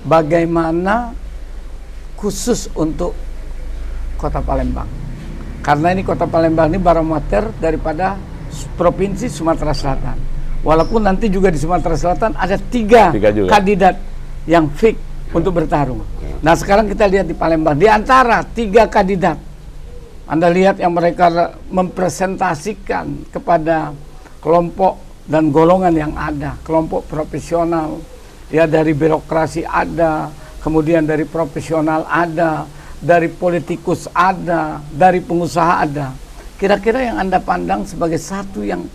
bagaimana khusus untuk Kota Palembang. Karena ini Kota Palembang ini barometer daripada Provinsi Sumatera Selatan. Walaupun nanti juga di Sumatera Selatan ada tiga kandidat yang fix untuk bertarung. Nah sekarang kita lihat di Palembang, di antara tiga kandidat, Anda lihat yang mereka mempresentasikan kepada kelompok dan golongan yang ada, kelompok profesional, ya dari birokrasi ada, kemudian dari profesional ada, dari politikus ada, dari pengusaha ada. Kira-kira yang Anda pandang sebagai satu yang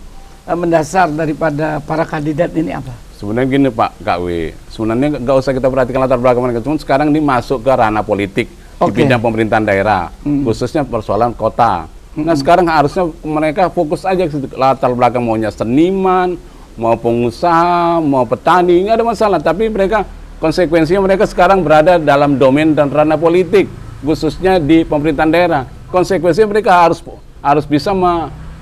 mendasar daripada para kandidat ini apa? Sebenarnya gini Pak KW, sebenarnya nggak usah kita perhatikan latar belakang mereka, cuma sekarang ini masuk ke ranah politik di bidang pemerintahan daerah, khususnya persoalan kota. Nah sekarang harusnya mereka fokus aja ke latar belakang, maunya seniman, mau pengusaha, mau petani, nggak ada masalah. Tapi mereka konsekuensinya mereka sekarang berada dalam domain dan ranah politik, khususnya di pemerintahan daerah. Konsekuensinya mereka harus bisa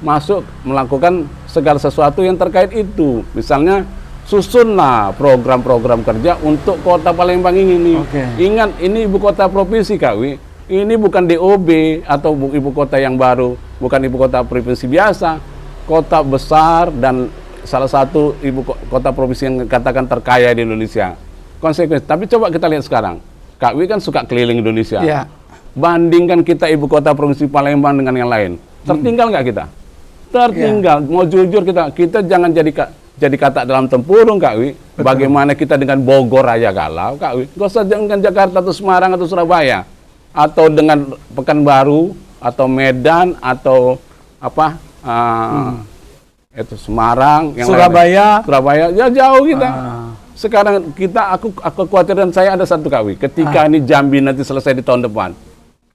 masuk melakukan segala sesuatu yang terkait itu. Misalnya susunlah program-program kerja untuk Kota Palembang ini. Ingat, ini ibu kota provinsi KW. Ini bukan DOB atau ibu kota yang baru, bukan ibu kota provinsi biasa. Kota besar dan salah satu ibu kota provinsi yang katakan terkaya di Indonesia. Konsekuensi. Tapi coba kita lihat sekarang. KW kan suka keliling Indonesia. Ya. Bandingkan kita ibu kota provinsi Palembang dengan yang lain. Tertinggal nggak kita? Tertinggal. Mau jujur kita jangan jadi kata dalam tempurung Kak Wi. Bagaimana kita dengan Bogor aja galau Kak Wi. Gak usah dengan Jakarta atau Semarang atau Surabaya. Atau dengan Pekanbaru atau Medan atau apa itu Semarang, yang Surabaya. Surabaya ya jauh kita. Sekarang aku khawatir, dan saya ada satu Kak Wi. Ketika ini Jambi nanti selesai di tahun depan.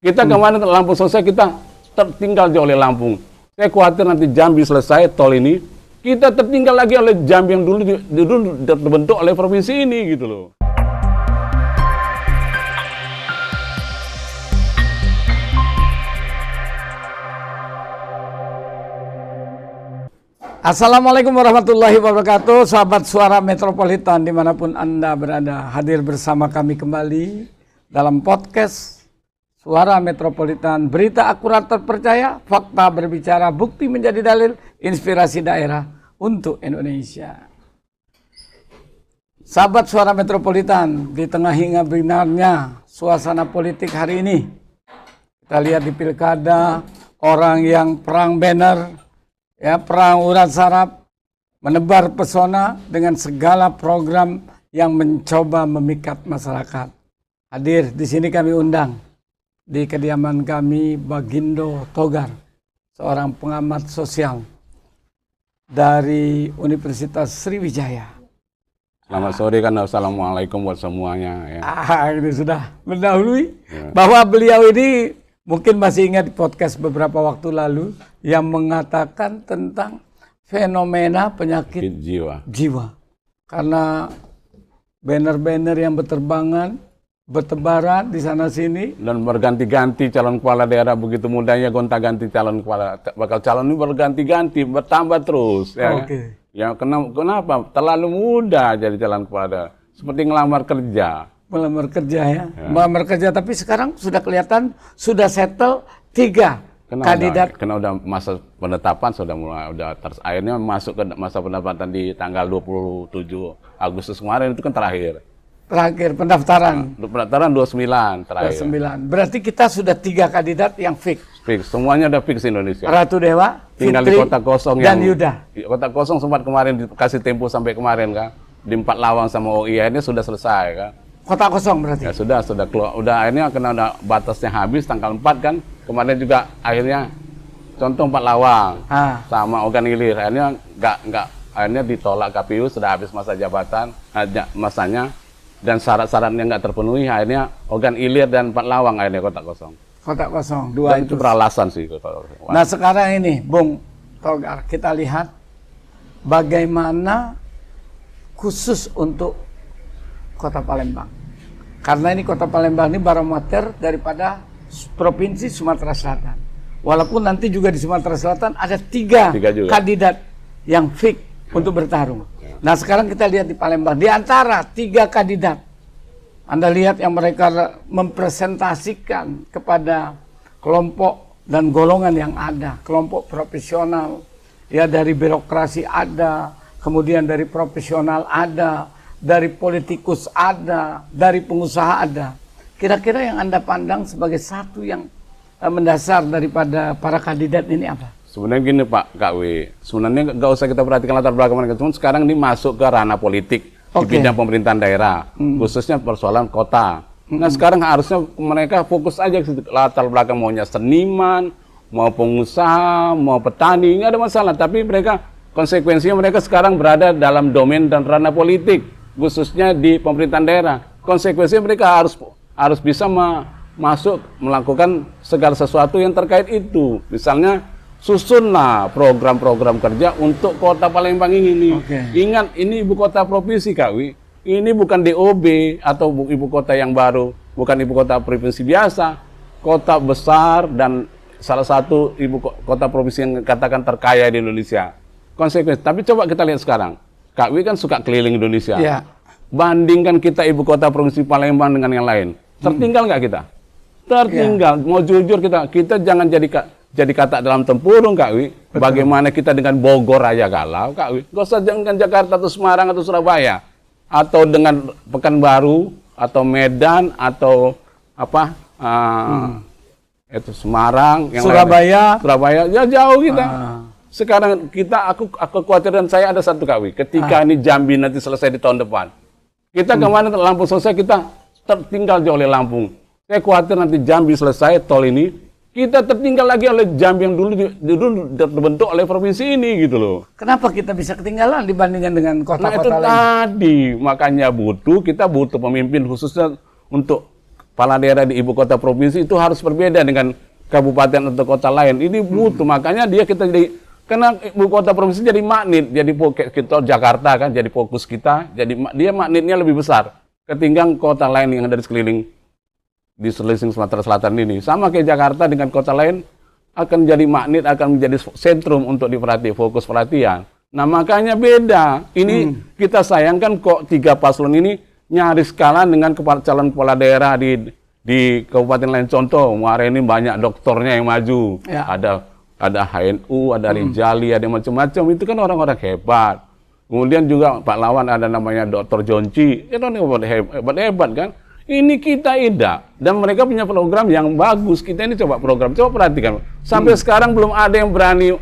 Kita kemana Lampung selesai, kita tertinggal jauh oleh Lampung. Saya khawatir nanti Jambi selesai tol ini, kita tertinggal lagi oleh Jambi yang dulu terbentuk oleh provinsi ini gitu loh. Assalamualaikum warahmatullahi wabarakatuh, sahabat Suara Metropolitan dimanapun Anda berada. Hadir bersama kami kembali dalam podcast Suara Metropolitan, berita akurat terpercaya, fakta berbicara, bukti menjadi dalil, inspirasi daerah untuk Indonesia. Sahabat Suara Metropolitan, di tengah hingga binarnya suasana politik hari ini, kita lihat di pilkada, orang yang perang banner, ya, perang urat saraf, menebar pesona dengan segala program yang mencoba memikat masyarakat. Hadir di sini kami undang di kediaman kami Bagindo Togar, seorang pengamat sosial dari Universitas Sriwijaya. Selamat sore kan, assalamualaikum buat semuanya. Ya. Ini sudah mendahului bahwa beliau ini mungkin masih ingat di podcast beberapa waktu lalu yang mengatakan tentang fenomena penyakit jiwa. Karena banner-banner yang bertebaran di sana sini dan berganti-ganti calon kepala daerah, begitu mudahnya gonta-ganti calon kepala, bakal calon ini berganti-ganti, bertambah terus. Ya. Ya kenapa? Terlalu mudah jadi calon kepala daerah. Seperti ngelamar kerja. Melamar kerja ya. Melamar kerja, tapi sekarang sudah kelihatan, sudah settle 3 kandidat. Karena udah masa penetapan sudah mulai, akhirnya masuk ke masa penetapan di tanggal 27 Agustus kemarin, itu kan terakhir pendaftaran. Pendaftaran 29 terakhir. 29. Berarti kita sudah 3 kandidat yang fix. Semuanya udah fix Indonesia. Ratu Dewa, tinggal Fitri, di kota kosong dan Yuda. Kota kosong sempat kemarin dikasih tempo sampai kemarin kan. Di 4 Lawang sama OI ini sudah selesai kan. Kota kosong berarti? Ya sudah keluar. Udah akhirnya karena udah batasnya habis tanggal 4 kan. Kemarin juga akhirnya contoh 4 Lawang sama Ogan Ilir. Akhirnya akhirnya ditolak KPU, sudah habis masa jabatan, masanya, dan syarat-syaratnya nggak terpenuhi. Akhirnya Ogan Ilir dan 4 Lawang akhirnya kota kosong. Kota kosong, 2 itu beralasan sih. Nah sekarang ini, Bung Togar, kita lihat bagaimana khusus untuk Kota Palembang. Karena ini Kota Palembang ini barometer daripada Provinsi Sumatera Selatan. Walaupun nanti juga di Sumatera Selatan ada 3 kandidat yang fix untuk bertarung. Nah sekarang kita lihat di Palembang, di antara 3 kandidat Anda lihat yang mereka mempresentasikan kepada kelompok dan golongan yang ada, kelompok profesional, ya dari birokrasi ada, kemudian dari profesional ada, dari politikus ada, dari pengusaha ada. Kira-kira yang Anda pandang sebagai satu yang mendasar daripada para kandidat ini apa? Sebenarnya gini Pak KW, sebenarnya nggak usah kita perhatikan latar belakang mereka, cuma sekarang ini masuk ke ranah politik di bidang pemerintahan daerah, khususnya persoalan kota. Nah sekarang harusnya mereka fokus aja ke situ. Latar belakang maunya seniman, mau pengusaha, mau petani, nggak ada masalah. Tapi mereka konsekuensinya mereka sekarang berada dalam domain dan ranah politik, khususnya di pemerintahan daerah. Konsekuensinya mereka harus bisa masuk melakukan segala sesuatu yang terkait itu. Misalnya susunlah program-program kerja untuk kota Palembang ini. Ingat, ini ibu kota provinsi Kak Wi. Ini bukan DOB atau ibu kota yang baru, bukan ibu kota provinsi biasa. Kota besar dan salah satu ibu kota provinsi yang katakan terkaya di Indonesia. Konsekuensi. Tapi coba kita lihat sekarang. Kak Wi kan suka keliling Indonesia. Ya. Bandingkan kita ibu kota provinsi Palembang dengan yang lain. Tertinggal nggak kita? Tertinggal. Mau jujur kita jangan jadi kata dalam tempurung Kak Wi. Bagaimana kita dengan Bogor aja galau Kak Wi. Gak usah dengan Jakarta atau Semarang atau Surabaya. Atau dengan Pekanbaru atau Medan atau apa itu Semarang yang Surabaya ya jauh kita. Sekarang aku khawatir dan saya ada satu Kak Wi. Ketika ini Jambi nanti selesai di tahun depan. Kita kemana Lampung selesai kita tertinggal jauh oleh Lampung. Saya khawatir nanti Jambi selesai tol ini, kita tertinggal lagi oleh Jambi yang dulu terbentuk oleh provinsi ini gitu loh. Kenapa kita bisa ketinggalan dibandingkan dengan kota-kota itu lain? Tadi, makanya kita butuh pemimpin khususnya untuk kepala daerah di ibu kota provinsi itu harus berbeda dengan kabupaten atau kota lain. Ini butuh, makanya karena ibu kota provinsi jadi magnet, jadi kita Jakarta kan jadi fokus kita, jadi dia magnetnya lebih besar ketimbang kota lain yang ada di sekeliling di selisih Sumatera Selatan ini. Sama kayak Jakarta dengan kota lain akan jadi magnet, akan menjadi sentrum untuk fokus perhatian. Nah makanya beda. Ini kita sayangkan kok 3 paslon ini nyaris kalah dengan calon kepala daerah di kabupaten lain. Contoh, kemarin ini banyak doktornya yang maju. Ya. Ada HNU, ada Rijali, ada macam-macam. Itu kan orang-orang hebat. Kemudian juga Pak Lawan ada namanya Dr. Jonci. Itu orang hebat kan. Ini kita tidak. Dan mereka punya program yang bagus. Kita ini coba perhatikan. Sampai sekarang belum ada yang berani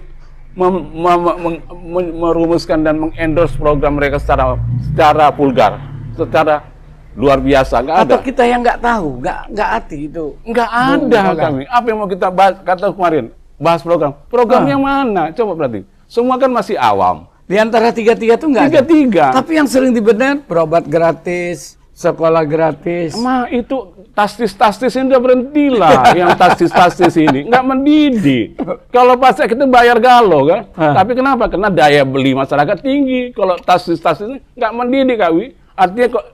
merumuskan dan mengendorse program mereka secara vulgar, secara luar biasa. Nggak ada. Atau kita yang nggak tahu, nggak hati itu. Nggak ada kami. Apa yang mau kita bahas, kata kemarin? Bahas program yang mana? Coba perhati. Semua kan masih awam. Di antara tiga-tiga itu nggak ada. Tiga. Tapi yang sering dibenar, berobat gratis, sekolah gratis. Itu tastis ini udah berhentilah. Yang tastis ini nggak mendidik. Kalau pajak kita bayar galau kan. Tapi kenapa? Karena daya beli masyarakat tinggi. Kalau tastis ini nggak mendidik Kak Wi. Artinya kok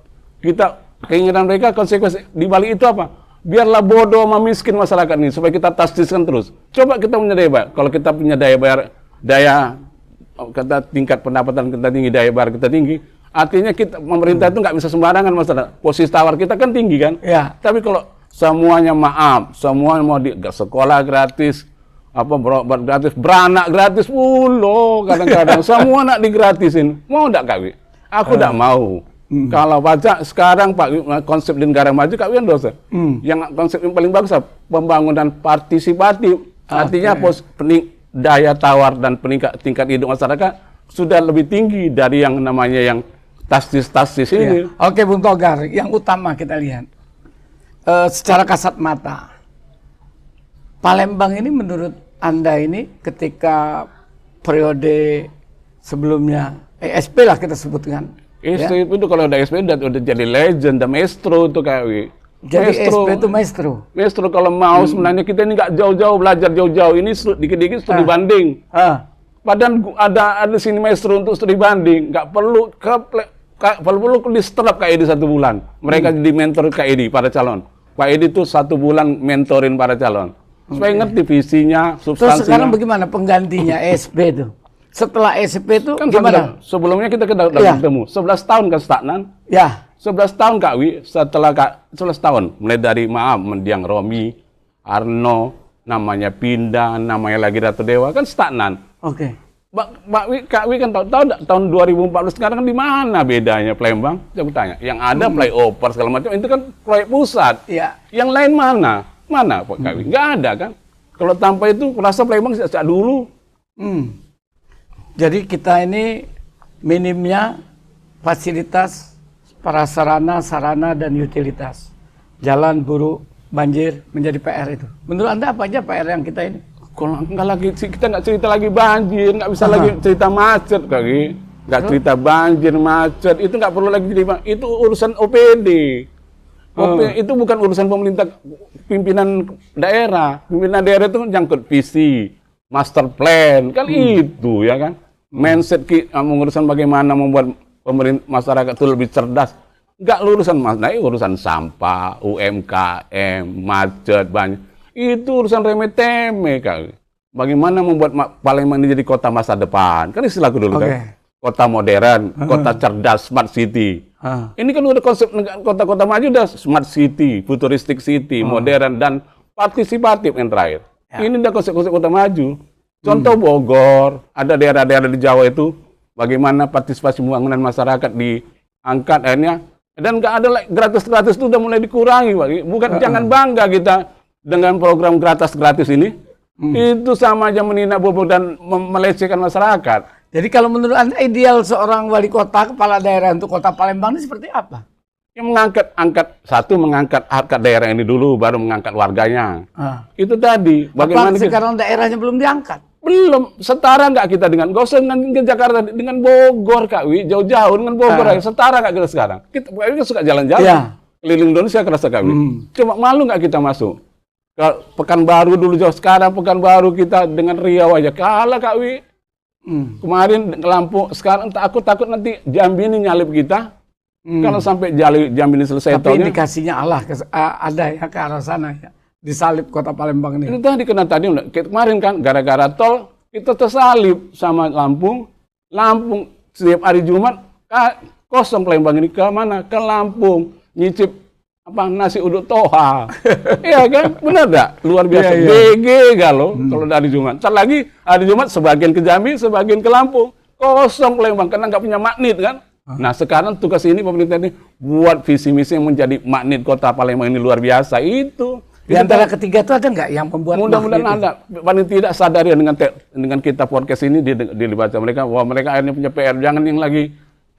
keinginan mereka konsekuensi di balik itu apa? Biarlah bodoh sama miskin masyarakat ini supaya kita tasdiskan terus. Coba kita punya daya bayar. Kalau kita punya kata tingkat pendapatan kita tinggi, daya bayar kita tinggi, artinya pemerintah itu nggak bisa sembarangan masalah. Posisi tawar kita kan tinggi kan? Ya. Tapi kalau semuanya semua mau sekolah gratis, berobat gratis, beranak gratis, kadang-kadang semua nak digratisin. Mau nggak Kak Wi? Aku nggak mau. Kalau baca sekarang Pak konsep di negara maju Kak Wi kan dosa. Yang konsep yang paling bagus pembangunan partisipatif. Artinya daya tawar dan tingkat hidup masyarakat sudah lebih tinggi dari yang namanya yang tastis ini. Oke Bung Togar, yang utama kita lihat secara kasat mata, Palembang ini menurut Anda ini ketika periode sebelumnya ESP lah kita sebutkan. ESP itu kalau udah ESP udah jadi legend, dan maestro itu Kak Wi. Jadi ESP itu maestro. Maestro kalau mau sebenarnya kita ini nggak jauh-jauh belajar jauh-jauh, ini dikit-dikit studi banding. Padahal ada sini maestro untuk studi banding, nggak perlu perlu di setelap Kak Edi 1 bulan. Mereka jadi mentor Kak Edi para calon. Pak Edi itu 1 bulan mentorin para calon supaya ngerti visinya, substansinya. Terus sekarang bagaimana penggantinya ESP itu? Setelah ESP itu kan gimana? Sebelumnya kita ketemu 11 tahun kan stagnan. Ya. 11 tahun Kak Wi, setelah 11 tahun, mulai dari mendiang Romi, Arno, namanya pindah, namanya lagi Ratu Dewa, kan stagnan. Oke. Kak Wi kan tahu tahun 2014 sekarang kan di mana bedanya Palembang? Saya tanya. Yang ada flyover segala macam itu kan proyek pusat. Iya. Yang lain mana? Mana Pak Kak Wi? Nggak ada kan? Kalau tanpa itu rasa Palembang sejak dulu. Jadi kita ini minimnya fasilitas prasarana, sarana, dan utilitas. Jalan buruk, banjir menjadi PR itu. Menurut Anda apa aja PR yang kita ini? Kalau nggak lagi, kita nggak cerita lagi banjir, nggak bisa lagi cerita macet kali. Nggak cerita banjir, macet, itu nggak perlu lagi cerita. Itu urusan OPD. Itu bukan urusan pemerintah, pimpinan daerah. Pimpinan daerah itu jangkut visi, master plan, kan itu ya kan. Mindset mengurusan bagaimana membuat masyarakat itu lebih cerdas. Nggak urusan urusan sampah, UMKM, macet, banyak. Itu urusan remeh-temeh, Kak. Bagaimana membuat Palembang ini jadi kota masa depan. Kan istilahku dulu kan. Kota modern, kota cerdas, smart city. Ini kan udah konsep kota-kota maju udah smart city, futuristic city, modern, dan partisipatif yang terakhir. Ini udah konsep-konsep kota maju. Contoh Bogor, ada daerah-daerah di Jawa itu, bagaimana partisipasi pembangunan masyarakat diangkat akhirnya, dan nggak ada gratis-gratis itu udah mulai dikurangi, Pak. Bukan jangan bangga kita dengan program gratis-gratis ini, itu sama aja menghina bobot dan melecehkan masyarakat. Jadi kalau menurut Anda ideal seorang wali kota, kepala daerah untuk kota Palembang ini seperti apa? Yang mengangkat harkat daerah ini dulu, baru mengangkat warganya. Itu tadi. Bagaimana sekarang daerahnya belum diangkat? Belum, setara nggak kita dengan, gak usah dengan Jakarta, dengan Bogor, Kak Wi, jauh-jauh dengan Bogor, setara nggak kita sekarang? Kita suka jalan-jalan, keliling Indonesia kerasa Kak Wi. Cuma malu nggak kita masuk? Ke Pekanbaru dulu jauh, sekarang Pekanbaru kita dengan Riau aja kalah Kak Wi. Kemarin ke Lampung, sekarang aku takut nanti Jambi ini nyalip kita. Kalau sampai Jambi ini selesai. Tapi indikasinya ada ya ke arah sana ya. Disalip kota Palembang ini. Itu tadi kemarin kan gara-gara tol kita tersalip sama Lampung. Lampung setiap hari Jumat kosong Palembang ini ke mana? Ke Lampung nyicip nasi uduk toha. Iya kan? Benar enggak? Luar biasa. BG kalau dari Jumat. Ntar lagi hari Jumat sebagian ke Jambi, sebagian ke Lampung. Kosong Palembang karena nggak punya magnet kan? Nah sekarang tugas ini pemerintah ini buat visi misi yang menjadi magnet kota Palembang ini luar biasa itu. Di antara ketiga itu ada nggak yang membuat mudah-mudahan ada. Paling tidak sadar ya dengan kita podcast ini dibaca mereka bahwa mereka akhirnya punya PR. Jangan yang lagi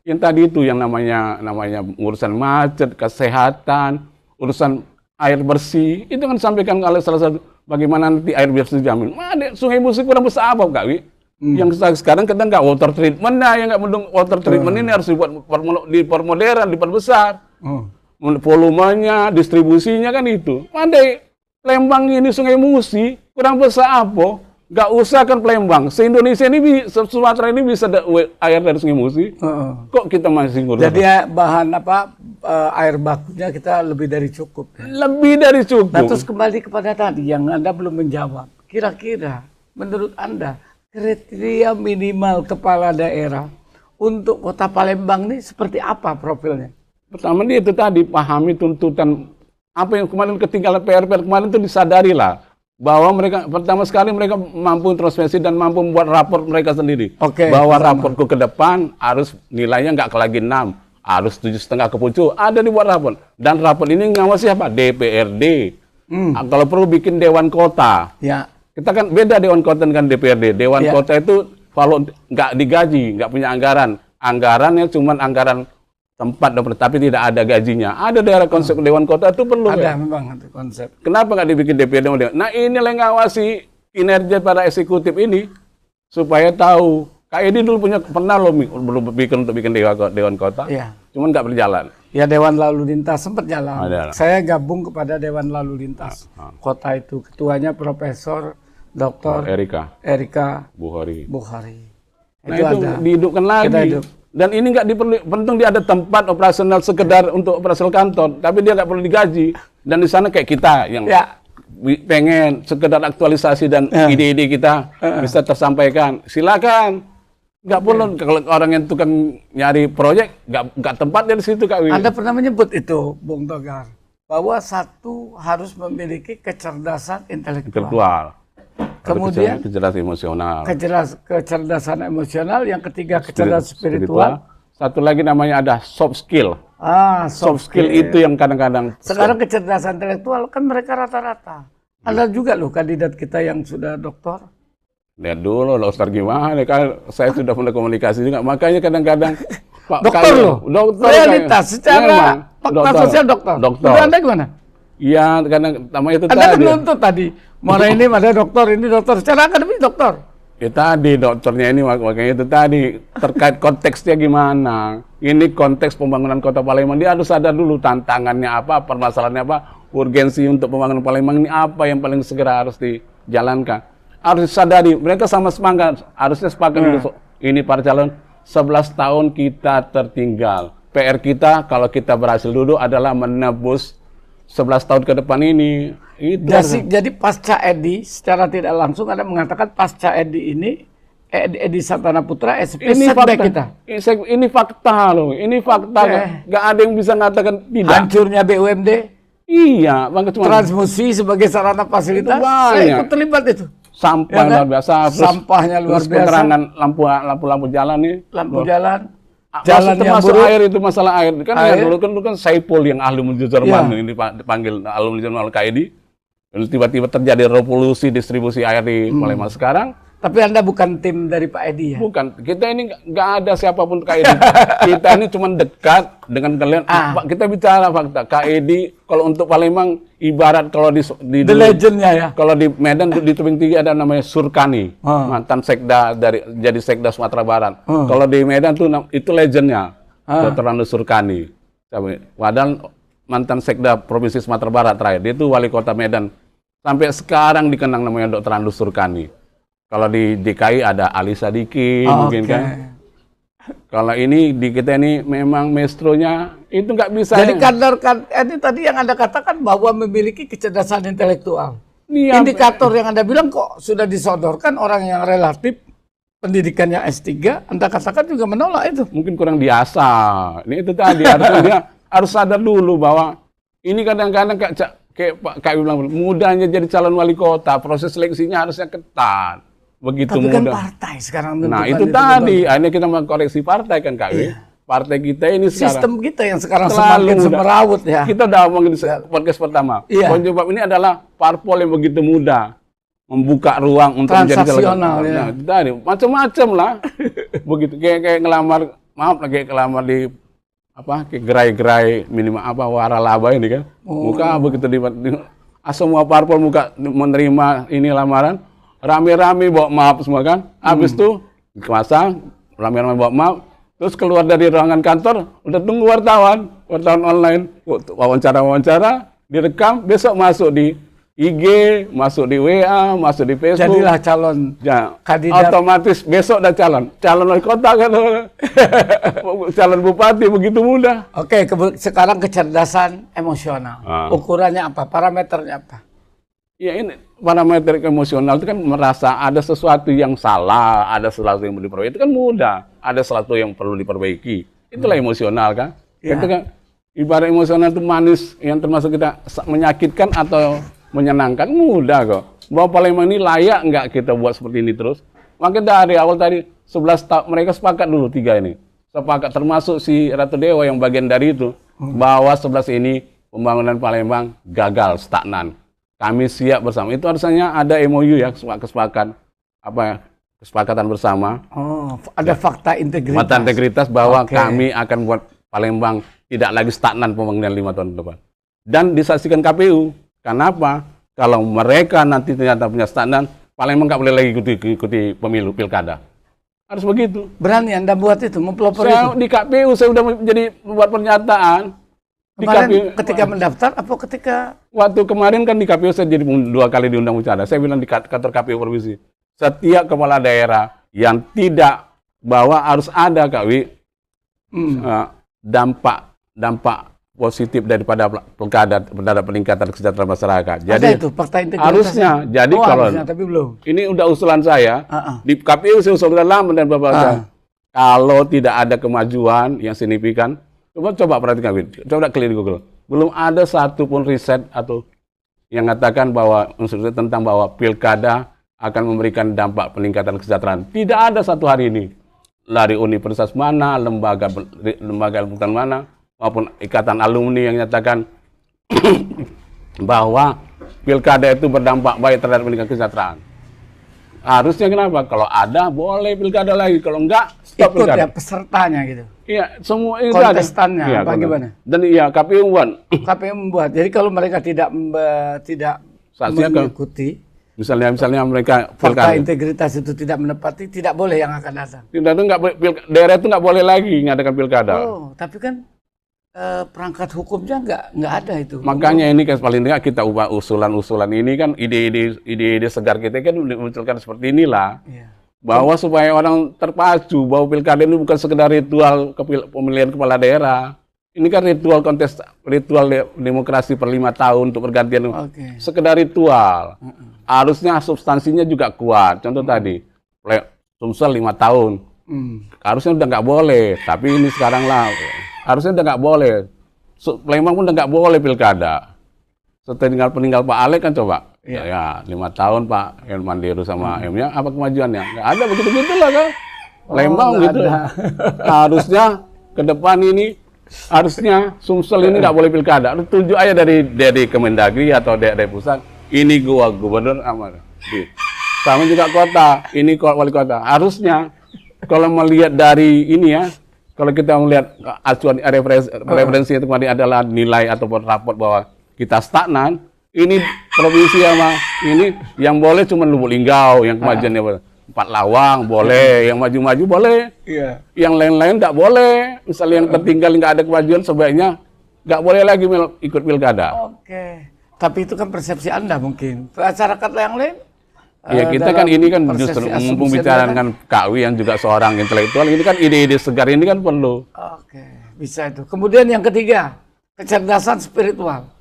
yang tadi itu yang namanya urusan macet, kesehatan, urusan air bersih. Itu kan sampaikan oleh salah satu bagaimana nanti air bersih dijamin. Sungai Musi kurang besar apa Kak Wi? Yang sekarang kita nggak water treatment, yang nggak mendung water treatment ini harus dipermodern, diperbesar. Volumenya, distribusinya kan itu. Mandai Palembang ini Sungai Musi kurang besar apa? Gak usah kan Palembang. Se-Indonesia ini, Sumatera ini bisa ada air dari Sungai Musi. Kok kita masih ngurus? Jadi bahan air bakunya kita lebih dari cukup. Ya? Lebih dari cukup. Nah, terus kembali kepada tadi yang Anda belum menjawab. Kira-kira menurut Anda kriteria minimal kepala daerah untuk kota Palembang ini seperti apa profilnya? Pertama dia itu tadi pahami tuntutan apa yang kemarin ketinggalan PR kemarin itu disadari lah bahwa mereka pertama sekali mereka mampu introspeksi dan mampu membuat raport mereka sendiri. Bahwa raportku ke depan harus nilainya nggak lagi 6, harus 7,5 ke pucuk, ada dibuat raport. Dan raport ini ngawasi apa? DPRD. Kalau perlu bikin dewan kota. Ya. Kita kan beda dewan kota dengan DPRD. Dewan kota itu kalau nggak digaji, nggak punya anggaran. Anggarannya cuma anggaran tempat, tapi tidak ada gajinya. Ada daerah konsep dewan kota itu perlu. Ada memang itu konsep. Kenapa nggak dibikin DPRD? Nah ini yang ngawasi kinerja para eksekutif ini supaya tahu. Kak Edi dulu pernah loh belum bikin dewan kota. Iya. Cuman nggak berjalan. Ya Dewan Lalu Lintas sempat jalan. Saya gabung kepada Dewan Lalu Lintas kota itu. Ketuanya Profesor Dr. Erika Bukhari. Nah itu dihidupkan lagi. Kita hidup. Dan ini nggak diperlu, penting dia ada tempat operasional sekedar untuk operasional kantor, tapi dia nggak perlu digaji. Dan di sana kayak kita yang pengen sekedar aktualisasi dan ide-ide kita bisa tersampaikan, silakan. Nggak perlu, kalau orang yang tukang nyari proyek, nggak tempatnya di situ, Kak Wi. Anda pernah menyebut itu, Bung Togar, bahwa satu harus memiliki kecerdasan intelektual. Kemudian kecerdasan emosional. Kecerdasan emosional, yang ketiga kecerdasan spiritual. Satu lagi namanya ada soft skill. Soft skill itu yang kadang-kadang. Sekarang kecerdasan intelektual kan mereka rata-rata. Ada juga loh kandidat kita yang sudah doktor. Lihat dulu, dokter gimana? Kan saya sudah pernah komunikasi juga. Makanya kadang-kadang dokter loh. Dokter realitas secara fakta sosial dokter. Dokter. Anda gimana? Iya, karena namanya itu Anda kan nuntut tadi. Mana ini ada dokter, ini dokter. Secara akademis dokter. Ya tadi dokternya ini, makanya itu tadi terkait konteksnya gimana. Ini konteks pembangunan Kota Palembang, dia harus sadar dulu tantangannya apa, permasalahannya apa, urgensi untuk pembangunan Palembang ini apa yang paling segera harus dijalankan. Harus disadari, mereka sama semangat, harusnya sepakat dulu. Ini para calon, 11 tahun kita tertinggal. PR kita kalau kita berhasil dulu adalah menebus 11 tahun ke depan ini. Jadi pasca Edi, secara tidak langsung Anda mengatakan pasca Edi ini, Edi Santana Putra, SP ini setback fakta, kita. Ini fakta loh, ini fakta. Gak ada yang bisa mengatakan tidak. Hancurnya BUMD. Iya, Bang Ketua. Transmusi sebagai sarana fasilitas, saya ikut terlibat itu. Sampah ya kan? Luar biasa. Sampahnya luar biasa. Penerangan lampu jalan nih. Lampu jalan. Jalan yang buruk. Air itu masalah air. Kan air. Dulu kan Saipul yang ahli menuju Jerman ini dipanggil ahli menuju Al-Qaeda. Lalu tiba-tiba terjadi revolusi distribusi air di Palembang sekarang. Tapi Anda bukan tim dari Pak Edi ya? Bukan. Kita ini nggak ada siapapun Kak Edi. Kita ini cuma dekat dengan kalian. Kita bicara fakta. Kak Edi kalau untuk Palembang ibarat kalau di The Legend-nya ya. Kalau di Medan di Tebing Tinggi ada namanya Surkani, mantan sekda jadi sekda Sumatera Barat. Kalau di Medan tuh itu legendnya, Dr. Randu Surkani. Padahal mantan sekda Provinsi Sumatera Barat terakhir, dia itu wali kota Medan. Sampai sekarang dikenang namanya Dr. Randu Surkani. Kalau di DKI ada Ali Sadiki, mungkin kan. Kalau ini di kita ini memang maestronya itu nggak bisa. Jadi kader ini tadi yang Anda katakan bahwa memiliki kecerdasan intelektual. Indikator yang Anda bilang kok sudah disodorkan orang yang relatif pendidikannya S3, Anda katakan juga menolak itu. Mungkin kurang biasa. Ini itu tadi harusnya dia harus sadar dulu bahwa ini kadang-kadang kayak Pak Kak bilang mudahnya jadi calon wali kota, proses seleksinya harusnya ketat. Begitu tapi mudah. Kan partai sekarang. Nah itu tadi, akhirnya kita mengkoreksi partai kan Kak. Partai kita ini sekarang. Sistem kita yang sekarang semakin semerawut ya. Kita udah ngomongin di podcast pertama. Penyebab ini adalah parpol yang begitu mudah membuka ruang untuk menjadi transaksional ya. Nah, tadi macam-macam lah. Begitu kayak ngelamar, maaf lah kayak ngelamar di apa kayak gerai-gerai minimal apa waralaba ini kan. Muka begitu semua parpol muka menerima ini lamaran. Rame-rame bawa maaf semua kan. Habis itu dipasang, rame-rame bawa maaf. Terus keluar dari ruangan kantor, udah tunggu wartawan online, wawancara, direkam, besok masuk di IG, masuk di WA, masuk di Facebook. Jadilah calon kandidat. Otomatis besok udah calon wali kota kan. Calon bupati begitu mudah. Oke, sekarang kecerdasan emosional. Ukurannya apa? Parameternya apa? Ya ini parameter emosional itu kan merasa ada sesuatu yang salah, ada sesuatu yang perlu diperbaiki, itu kan mudah. Ada sesuatu yang perlu diperbaiki, itulah emosional kan. Itu kan ibarat emosional itu manis yang termasuk kita menyakitkan atau menyenangkan, mudah kok. Bahwa Palembang ini layak nggak kita buat seperti ini terus. Makanya dari awal tadi 11 tahun mereka sepakat dulu tiga ini. Sepakat termasuk si Ratu Dewa yang bagian dari itu bahwa 11 ini pembangunan Palembang gagal, stagnan. Kami siap bersama. Itu harusnya ada MOU ya, kesepakatan kesepakatan bersama. Ada fakta integritas. Fakta integritas bahwa kami akan buat Palembang tidak lagi stagnan pembangunan 5 tahun ke depan. Dan disaksikan KPU. Kenapa? Kalau mereka nanti ternyata punya stagnan, Palembang nggak boleh lagi ikuti pemilu pilkada. Harus begitu. Berani Anda buat itu, mempelopor itu? Di KPU saya udah jadi membuat pernyataan. Kemarin ketika mendaftar, apa ketika? Waktu kemarin kan di KPU saya jadi 2 kali diundang bicara. Saya bilang di kantor KPU Provinsi, setiap kepala daerah yang tidak bahwa harus ada dampak positif daripada pilkada terhadap peningkatan kesejahteraan masyarakat. Jadi itu fakta integritas. Harusnya. Jadi kalau tapi belum. Ini udah usulan saya di KPU saya usul lama dan bapak saya. kalau tidak ada kemajuan yang signifikan, coba perhatikan, coba klik di Google. Belum ada satupun riset atau yang mengatakan bahwa unsur tentang bahwa pilkada akan memberikan dampak peningkatan kesejahteraan. Tidak ada satu hari ini. Dari universitas mana, lembaga ilmuwan mana, maupun ikatan alumni yang menyatakan bahwa pilkada itu berdampak baik terhadap peningkatan kesejahteraan. Harusnya kenapa? Kalau ada, boleh pilkada lagi. Kalau enggak, stop ikut pilkada. ya pesertanya gitu. Iya, semua itu kontestannya, ada. Ya, bagaimana? Dan iya, KPU KPU membuat. Jadi kalau mereka tidak mengikuti, misalnya mereka fakta integritas itu tidak menepati, tidak boleh yang akan datang. Tidak, itu daerah itu nggak boleh lagi mengadakan pilkada. Oh, tapi kan perangkat hukumnya nggak ada itu. Makanya ini kan paling tidak kita ubah usulan-usulan ini kan ide-ide segar kita kan memunculkan seperti inilah. Iya. Bahwa supaya orang terpacu bahwa pilkada ini bukan sekedar ritual pemilihan kepala daerah. Ini kan ritual demokrasi per 5 tahun untuk pergantian. Sekedar ritual. Harusnya substansinya juga kuat. Contoh tadi, Sumsel 5 tahun. Harusnya udah nggak boleh. Tapi ini sekarang lah. Harusnya udah nggak boleh. Palembang pun udah nggak boleh pilkada. Setelah peninggal Pak Alek kan coba. Ya 5 tahun Pak Herman Deru sama M-nya, apa kemajuannya? Nggak ada, begitu-begitu lah kan. Palembang gitu. Harusnya ke depan ini, harusnya Sumsel ini nggak boleh pilkada. Tunjuk aja dari Kemendagri atau dari pusat. Ini gua gubernur sama juga kota. Ini wali kota. Harusnya kalau melihat dari ini ya, kalau kita melihat acuan referensi itu kemarin adalah nilai ataupun raport bahwa kita stagnan. Ini provinsi sama ini yang boleh cuma Lubuk Linggau yang kemajuannya 4 Lawang boleh, yang maju-maju boleh. Iya. Yang lain-lain nggak boleh. Misalnya yang tertinggal nggak ada kemajuan, sebaiknya nggak boleh lagi ikut pilkada. Oke. Tapi itu kan persepsi Anda mungkin. Masyarakat yang lain? Ya kita kan ini kan justru mumpung bicara dengan Kak Wi yang juga seorang intelektual, ini kan ide-ide segar ini kan perlu. Oke, bisa itu. Kemudian yang ketiga, kecerdasan spiritual.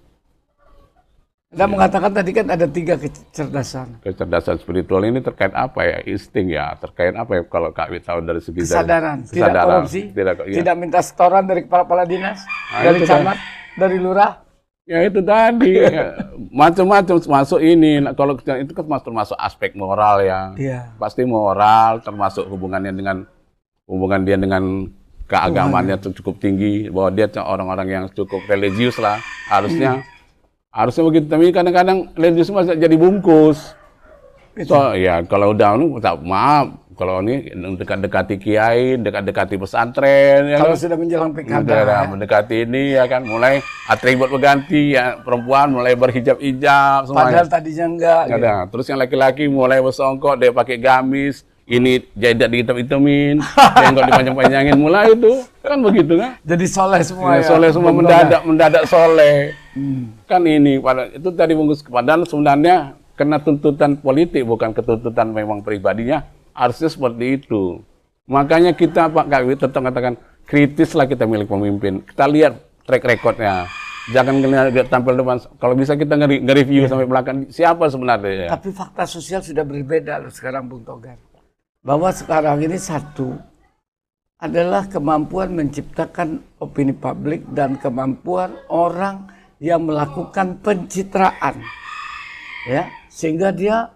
Anda mengatakan tadi kan ada 3 kecerdasan. Kecerdasan spiritual ini terkait apa ya? Insting ya, terkait apa ya kalau Kak Wi tahu dari segi kesadaran, tidak korupsi, tidak minta setoran dari kepala dinas, dari camat, dari lurah. Ya itu tadi, macam-macam masuk ini. Kalau itu kan termasuk aspek moral ya. Iya. Pasti moral, termasuk hubungan dia dengan keagamaannya cukup tinggi, bahwa dia orang-orang yang cukup religius lah. Harusnya begitu, tapi kadang-kadang religius masih jadi bungkus. So, ya kalau udah maaf, kalau ini dekat-dekati kiai, dekat-dekati pesantren, ya kalau kan? sudah menjelang pilkada, mendekati ini ya kan, mulai atribut berganti, ya perempuan mulai berhijab-hijab, semuanya. Padahal tadinya enggak. Gitu. Terus yang laki-laki mulai bersongkok, dia pakai gamis, ini jahitan dihitam-hitamin, jenggot dipanjang-panjangin, mulai itu kan begitu kan? Jadi soleh semua ya. Soleh semua mendadak soleh. Kan ini itu tadi bungkus, padahal sebenarnya kena tuntutan politik bukan ketuntutan memang pribadinya, harusnya seperti itu. Makanya kita Pak Kak Wi tetap katakan kritislah kita milik pemimpin. Kita lihat track recordnya. Jangan tampil depan. Kalau bisa kita nge-review sampai belakang siapa sebenarnya. Tapi fakta sosial sudah berbeda loh sekarang Bung Togar. Bahwa sekarang ini satu adalah kemampuan menciptakan opini publik dan kemampuan orang yang melakukan pencitraan, ya, sehingga dia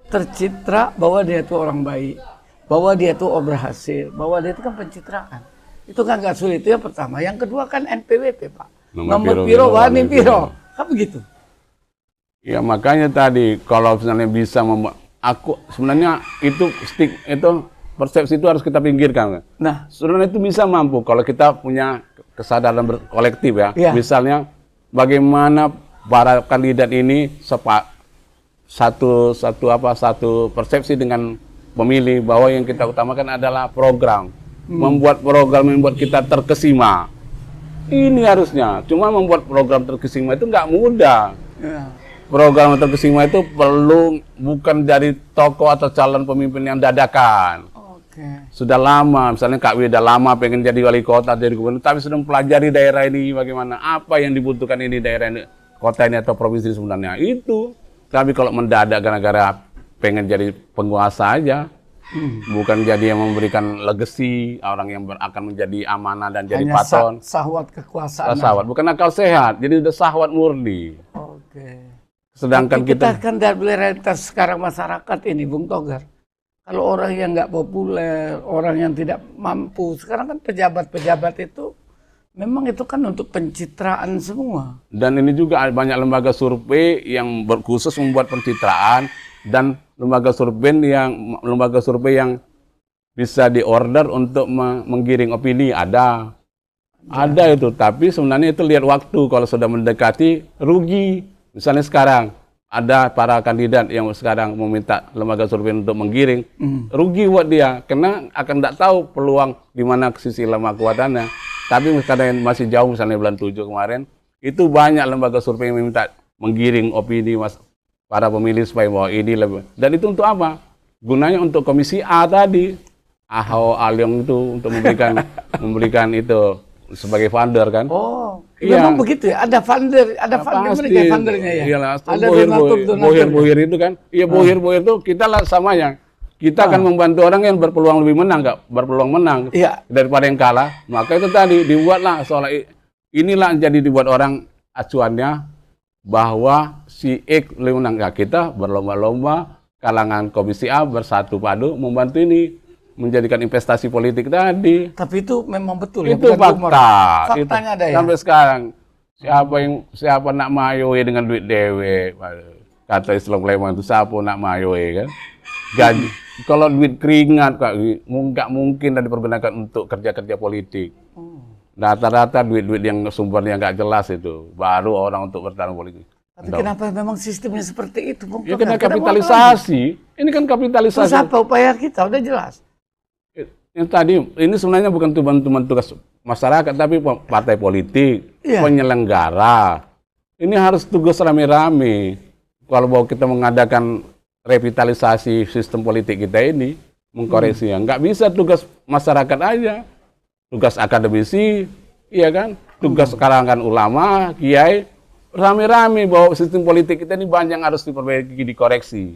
tercitra bahwa dia itu orang baik, bahwa dia itu berhasil, bahwa dia itu kan pencitraan. Itu kan nggak sulit, itu yang pertama. Yang kedua kan NPWP Pak, nomor piro wani piro, kan begitu. Ya makanya tadi kalau misalnya bisa sebenarnya itu persepsi itu harus kita pinggirkan. Nah, sebenarnya itu bisa mampu kalau kita punya kesadaran kolektif ya. Iya. Misalnya bagaimana para kandidat ini satu persepsi dengan pemilih bahwa yang kita utamakan adalah program. Membuat program membuat kita terkesima. Ini harusnya. Cuma membuat program terkesima itu nggak mudah. ya. Program terkesima itu perlu bukan dari tokoh atau calon pemimpin yang dadakan. Sudah lama, misalnya Kak Wi udah lama pengen jadi wali kota, jadi gubernur, tapi sudah mempelajari daerah ini bagaimana, apa yang dibutuhkan ini daerah ini, kota ini atau provinsi sebenarnya itu. Tapi kalau mendadak gara-gara pengen jadi penguasa aja, bukan jadi yang memberikan legacy, orang yang akan menjadi amanah dan jadi Hanya patron. sahwat kekuasaan. Sahwat, bukan akal sehat, jadi udah sahwat murni. Oke. Sedangkan Tapi kita kita kan dari realitas sekarang masyarakat ini, Bung Togar. Kalau orang yang nggak populer, orang yang tidak mampu, sekarang kan pejabat-pejabat itu memang itu kan untuk pencitraan semua. dan ini juga banyak lembaga survei yang berkhusus membuat pencitraan dan lembaga survei yang bisa diorder untuk menggiring opini ada itu, tapi sebenarnya itu lihat waktu, kalau sudah mendekati rugi. Misalnya sekarang ada para kandidat yang sekarang meminta lembaga survei untuk menggiring, rugi buat dia, karena akan tidak tahu peluang di mana sisi lemah kuatannya. Tapi karena masih jauh, misalnya bulan 7 kemarin, itu banyak lembaga survei yang meminta menggiring opini para pemilih supaya bahwa ini lebih. Dan itu untuk apa? Gunanya untuk Komisi A tadi, Ahok Alyong itu untuk memberikan itu sebagai funder kan. Oh, Iya. memang begitu ya? Ada funder Pasti. mereka fundernya ya? Iyalah, Ada bohir itu kan. Iya, bohir itu kita lah samanya. Kita akan membantu orang yang berpeluang lebih menang, nggak berpeluang menang Iya. daripada yang kalah. Maka itu tadi dibuatlah soalnya inilah jadi dibuat orang acuannya bahwa si X lebih menang. Nggak, kita berlomba-lomba kalangan Komisi A bersatu padu membantu ini menjadikan investasi politik tadi. Tapi itu memang betul ya? Itu bukan rumor. fakta. Faktanya ada ya? Sampai sekarang siapa nak mayowe dengan duit dewe, kata Islam Lembang itu siapa nak mayowe kan? Gaji kalau duit keringat Kak, nggak mungkin dan dipergunakan untuk kerja-kerja politik. Rata-rata duit-duit yang sumbernya nggak jelas itu baru orang untuk bertarung politik. Tapi kenapa memang sistemnya seperti itu, Bung Ya Togar? kena kapitalisasi. Ini kan kapitalisasi. Terus apa upaya kita? Udah jelas. Yang tadi ini sebenarnya bukan teman-teman tugas masyarakat, tapi partai politik, Iya. penyelenggara. Ini harus tugas rame-rame. Kalau mau kita mengadakan revitalisasi sistem politik kita ini, mengkoreksinya, nggak bisa tugas masyarakat aja, tugas akademisi, iya kan, tugas kalangan ulama, kiai, rame-rame bahwa sistem politik kita ini banyak yang harus diperbaiki, dikoreksi.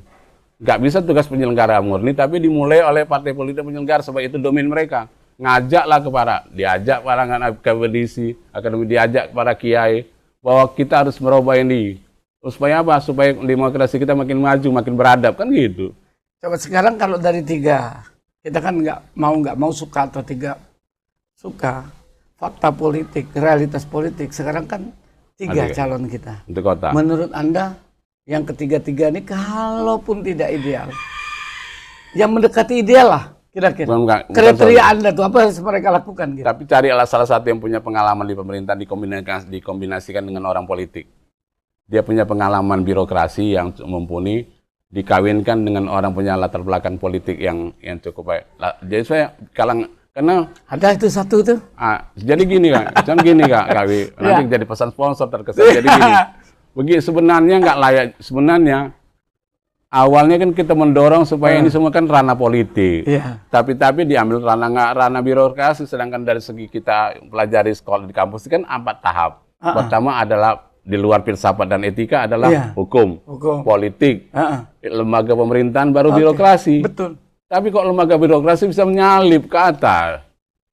Nggak bisa tugas penyelenggara murni, tapi dimulai oleh partai politik penyelenggara supaya itu domain mereka. Ngajaklah diajak kalangan akademisi, diajak para kiai bahwa kita harus merubah ini. Supaya apa? Supaya demokrasi kita makin maju, makin beradab, kan gitu. Coba sekarang kalau dari 3, kita kan nggak mau suka atau 3 suka fakta politik, realitas politik. Sekarang kan 3 calon kita. Untuk kota. Menurut Anda, yang ketiga-tiga ini kalaupun tidak ideal, yang mendekati ideal lah kira-kira. Bukan Kriteria Anda tuh apa yang harus mereka lakukan? Gitu? Tapi carilah salah satu yang punya pengalaman di pemerintahan, dikombinasikan dengan orang politik. Dia punya pengalaman birokrasi yang mumpuni, dikawinkan dengan orang punya latar belakang politik yang cukup baik. Jadi saya karena ada itu satu tuh. Jadi gini Kak, Kawi, nanti jadi pesan sponsor terkesan. Jadi gini, sebenarnya nggak layak. Sebenarnya awalnya kan kita mendorong supaya ini semua kan ranah politik. Tapi diambil ranah birokrasi. Sedangkan dari segi kita pelajari sekolah di kampus itu kan 4 tahap. Pertama adalah di luar filsafat dan etika adalah hukum, politik, lembaga pemerintahan, baru birokrasi. Betul. Tapi kok lembaga birokrasi bisa menyalip ke atas?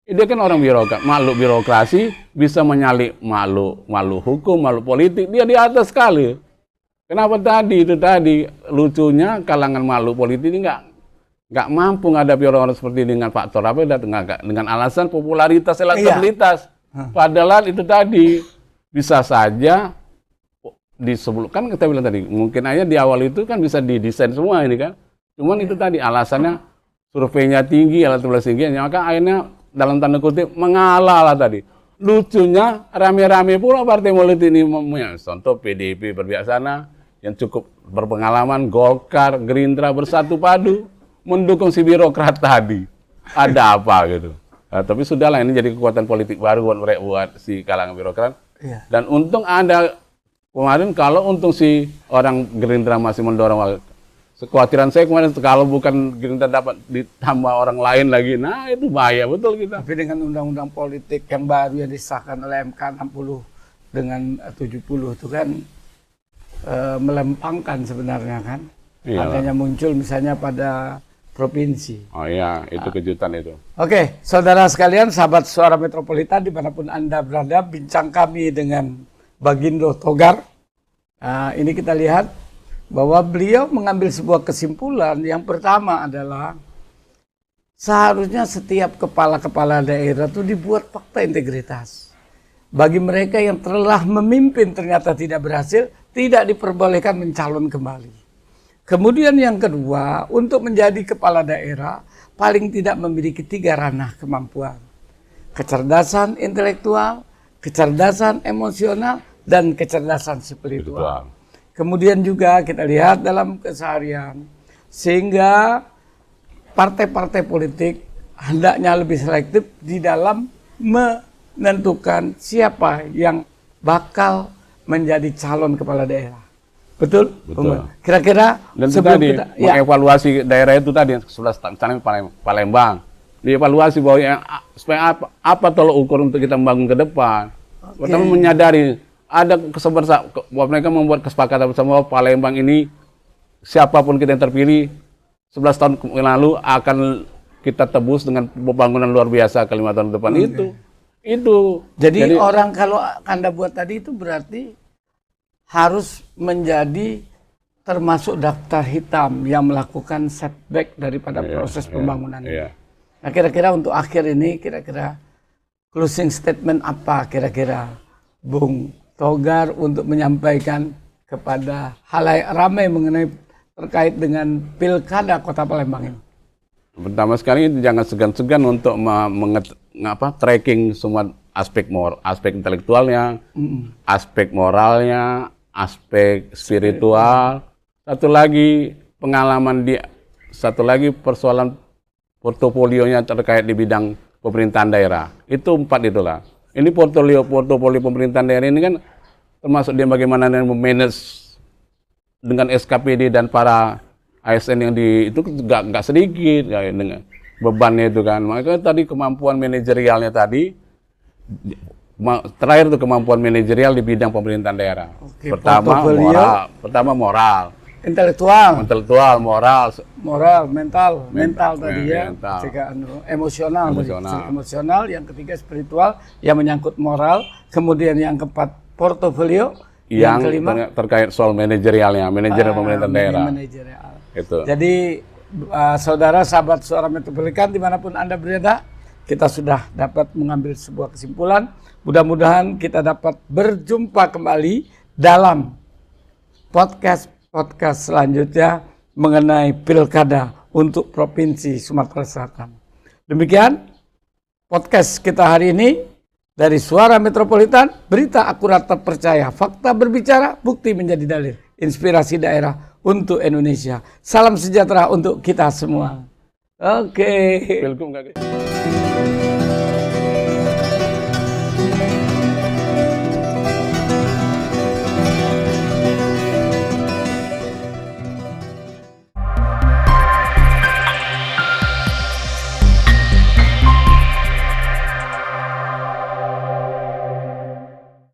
Dia kan orang makhluk birokrasi bisa menyalip makhluk hukum, makhluk politik. Dia di atas sekali. Kenapa tadi lucunya kalangan makhluk politik ini nggak mampu menghadapi orang-orang seperti ini dengan faktor apa? Dengan alasan popularitas, elektabilitas. Padahal itu tadi bisa saja disebutkan, kita bilang tadi mungkin aja di awal itu kan bisa didesain semua ini kan. Cuman itu tadi alasannya surveinya tinggi, elektabilitas tinggi, maka akhirnya dalam tanda kutip mengalah lah tadi. Lucunya rame-rame pula partai politik ini, contoh PDIP berbiasana yang cukup berpengalaman, Golkar, Gerindra bersatu padu mendukung si birokrat tadi. Ada apa gitu. Tapi sudahlah, ini jadi kekuatan politik baru buat si kalangan birokrat. Dan untung ada kemarin, kalau untung si orang Gerindra masih mendorong. Kekhawatiran saya kemarin kalau bukan Gerindra dapat ditambah orang lain lagi, nah itu bahaya betul kita. Tapi dengan undang-undang politik yang baru yang disahkan oleh MK 60 dengan 70 itu kan melempangkan sebenarnya kan. Adanya muncul misalnya pada provinsi. Oh iya, itu kejutan itu. Oke, saudara sekalian, sahabat Suara Metropolitan dimanapun Anda berada, bincang kami dengan Bagindo Togar. Nah, ini kita lihat bahwa beliau mengambil sebuah kesimpulan. Yang pertama adalah seharusnya setiap kepala-kepala daerah itu dibuat fakta integritas. Bagi mereka yang telah memimpin ternyata tidak berhasil, tidak diperbolehkan mencalon kembali. Kemudian yang kedua, untuk menjadi kepala daerah, paling tidak memiliki 3 ranah kemampuan. Kecerdasan intelektual, kecerdasan emosional, dan kecerdasan spiritual. Kemudian juga kita lihat dalam keseharian, sehingga partai-partai politik hendaknya lebih selektif di dalam menentukan siapa yang bakal menjadi calon kepala daerah. Betul? Betul. Kira-kira Dan sebelum tadi kita mengevaluasi daerah itu tadi 11 misalnya Palembang. Dievaluasi bahwa supaya apa tolok ukur untuk kita membangun ke depan. Pertama menyadari ada bahwa mereka membuat kesepakatan bersama bahwa Palembang ini siapapun kita yang terpilih 11 tahun lalu akan kita tebus dengan pembangunan luar biasa ke 5 tahun depan itu. Jadi orang kalau Anda buat tadi itu berarti harus menjadi termasuk daftar hitam yang melakukan setback daripada proses pembangunan. Nah, kira-kira untuk akhir ini, kira-kira closing statement apa kira-kira Bung Togar untuk menyampaikan kepada halayak ramai mengenai terkait dengan Pilkada Kota Palembang ini? Pertama sekali jangan segan-segan untuk tracking semua aspek intelektualnya, aspek moralnya, aspek spiritual. Satu lagi persoalan portofolionya terkait di bidang pemerintahan daerah. Itu 4 itulah. Ini portofolio pemerintahan daerah ini kan termasuk dia bagaimana memanage dengan SKPD dan para ASN yang itu nggak sedikit dengan bebannya itu kan. Makanya tadi kemampuan manajerialnya tadi, terakhir itu kemampuan manajerial di bidang pemerintahan daerah. Pertama moral, intelektual, moral, mental tadi ya, emosional. Yang ketiga spiritual yang menyangkut moral. Kemudian yang keempat portofolio. Yang kelima terkait soal manajerial pemerintahan daerah. Itu. Jadi saudara sahabat Suara Metropolitan dimanapun Anda berada, kita sudah dapat mengambil sebuah kesimpulan. Mudah-mudahan kita dapat berjumpa kembali dalam podcast selanjutnya mengenai Pilkada untuk Provinsi Sumatera Selatan. Demikian podcast kita hari ini dari Suara Metropolitan, berita akurat terpercaya, fakta berbicara, bukti menjadi dalil, inspirasi daerah untuk Indonesia. Salam sejahtera untuk kita semua. Oke.